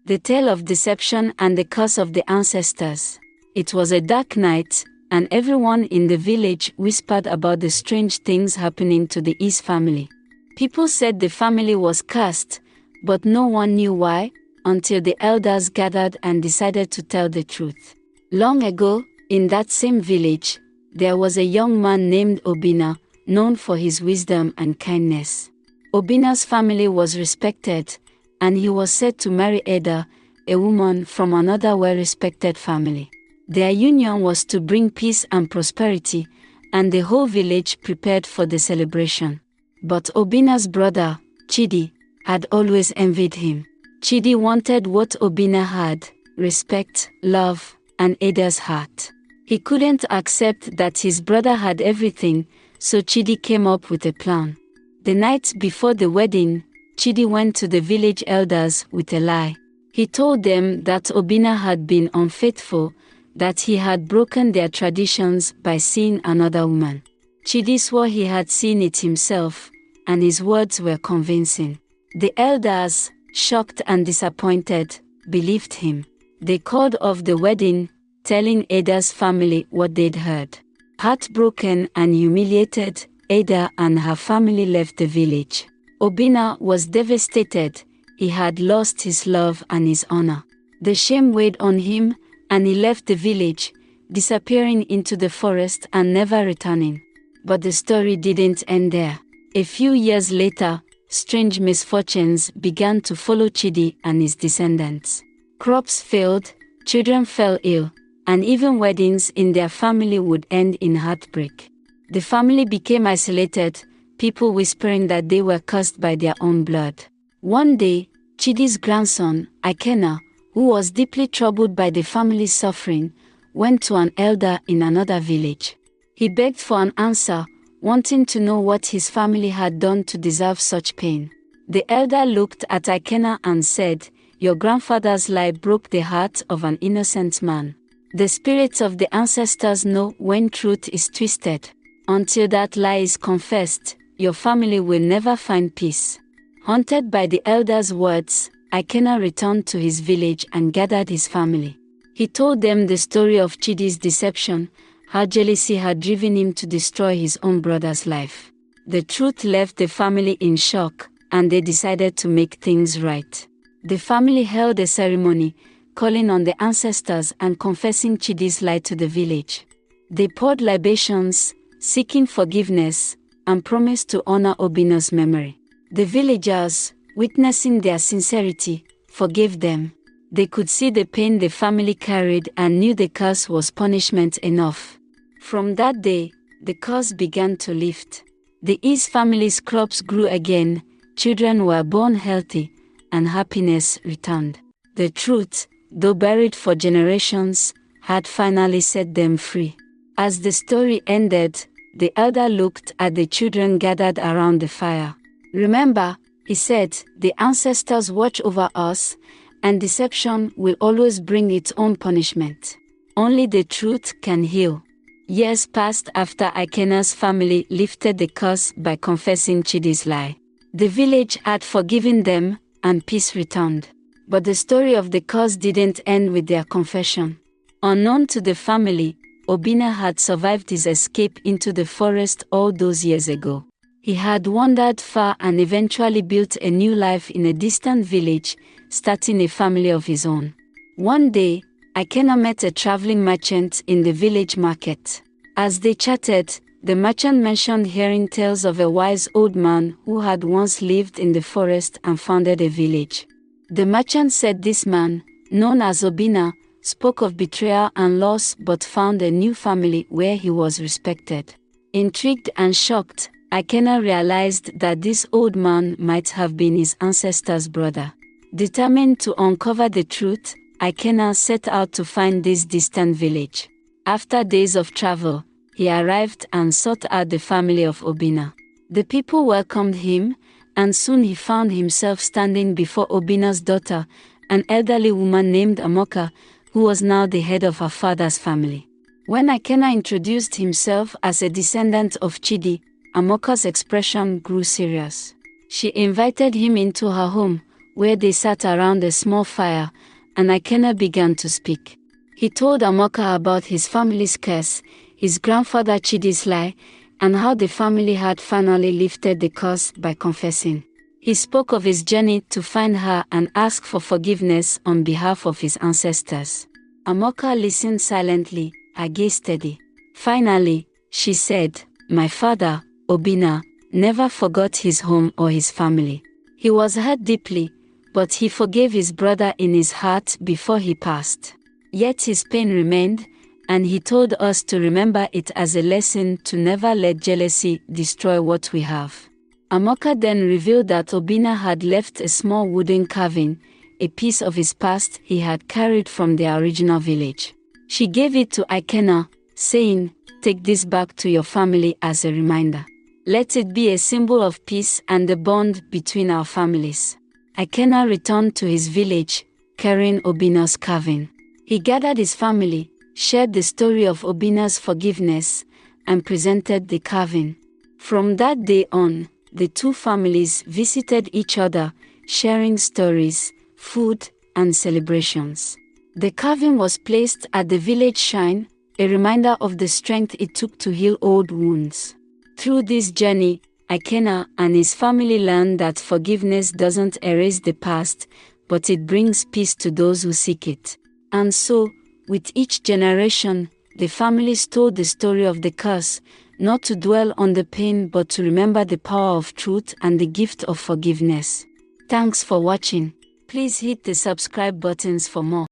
The tale of deception and the curse of the ancestors. It was a dark night, and everyone in the village whispered about the strange things happening to the East family. People said the family was cursed, but no one knew why, until the elders gathered and decided to tell the truth. Long ago, in that same village, there was a young man named Obinna, known for his wisdom and kindness. Obinna's family was respected, and he was said to marry Ada, a woman from another well-respected family. Their union was to bring peace and prosperity, and the whole village prepared for the celebration. But Obinna's brother, Chidi, had always envied him. Chidi wanted what Obinna had: respect, love, and Ada's heart. He couldn't accept that his brother had everything, so Chidi came up with a plan. The night before the wedding, Chidi went to the village elders with a lie. He told them that Obinna had been unfaithful, that he had broken their traditions by seeing another woman. Chidi swore he had seen it himself, and his words were convincing. The elders, shocked and disappointed, believed him. They called off the wedding, telling Ada's family what they'd heard. Heartbroken and humiliated, Ada and her family left the village. Obinna was devastated. He had lost his love and his honor. The shame weighed on him, and he left the village, disappearing into the forest and never returning. But the story didn't end there. A few years later, strange misfortunes began to follow Chidi and his descendants. Crops failed, children fell ill, and even weddings in their family would end in heartbreak. The family became isolated, people whispering that they were cursed by their own blood. One day, Chidi's grandson, Ikenna, who was deeply troubled by the family's suffering, went to an elder in another village. He begged for an answer, wanting to know what his family had done to deserve such pain. The elder looked at Ikenna and said, "Your grandfather's lie broke the heart of an innocent man. The spirits of the ancestors know when truth is twisted. Until that lie is confessed, your family will never find peace." Haunted by the elder's words, Ikenna returned to his village and gathered his family. He told them the story of Chidi's deception, how jealousy had driven him to destroy his own brother's life. The truth left the family in shock, and they decided to make things right. The family held a ceremony, calling on the ancestors and confessing Chidi's lie to the village. They poured libations, seeking forgiveness, and promised to honor Obinna's memory. The villagers, witnessing their sincerity, forgave them. They could see the pain the family carried and knew the curse was punishment enough. From that day, the curse began to lift. The East family's crops grew again, children were born healthy, and happiness returned. The truth, though buried for generations, had finally set them free. As the story ended, the elder looked at the children gathered around the fire. "Remember," he said, "the ancestors watch over us, and deception will always bring its own punishment. Only the truth can heal." Years passed after Ikenna's family lifted the curse by confessing Chidi's lie. The village had forgiven them, and peace returned. But the story of the curse didn't end with their confession. Unknown to the family, Obinna had survived his escape into the forest all those years ago. He had wandered far and eventually built a new life in a distant village, starting a family of his own. One day, Ikenna met a traveling merchant in the village market. As they chatted, the merchant mentioned hearing tales of a wise old man who had once lived in the forest and founded a village. The merchant said this man, known as Obinna, spoke of betrayal and loss but found a new family where he was respected. Intrigued and shocked, Ikenna realized that this old man might have been his ancestor's brother. Determined to uncover the truth, Ikenna set out to find this distant village. After days of travel, he arrived and sought out the family of Obinna. The people welcomed him, and soon he found himself standing before Obinna's daughter, an elderly woman named Amaka, who was now the head of her father's family. When Ikenna introduced himself as a descendant of Chidi, Amaka's expression grew serious. She invited him into her home, where they sat around a small fire, and Ikenna began to speak. He told Amaka about his family's curse, his grandfather Chidi's lie, and how the family had finally lifted the curse by confessing. He spoke of his journey to find her and ask for forgiveness on behalf of his ancestors. Amaka listened silently, her gaze steady. Finally, she said, "My father, Obinna, never forgot his home or his family. He was hurt deeply, but he forgave his brother in his heart before he passed. Yet his pain remained, and he told us to remember it as a lesson to never let jealousy destroy what we have." Amaka then revealed that Obinna had left a small wooden carving, a piece of his past he had carried from their original village. She gave it to Ikenna, saying, "Take this back to your family as a reminder. Let it be a symbol of peace and the bond between our families." Ikenna returned to his village, carrying Obinna's carving. He gathered his family, shared the story of Obinna's forgiveness, and presented the carving. From that day on, the two families visited each other, sharing stories, food, and celebrations. The carving was placed at the village shrine, a reminder of the strength it took to heal old wounds. Through this journey, Ikenna and his family learned that forgiveness doesn't erase the past, but it brings peace to those who seek it. And so, with each generation, the families told the story of the curse, not to dwell on the pain but to remember the power of truth and the gift of forgiveness. Thanks for watching. Please hit the subscribe buttons for more.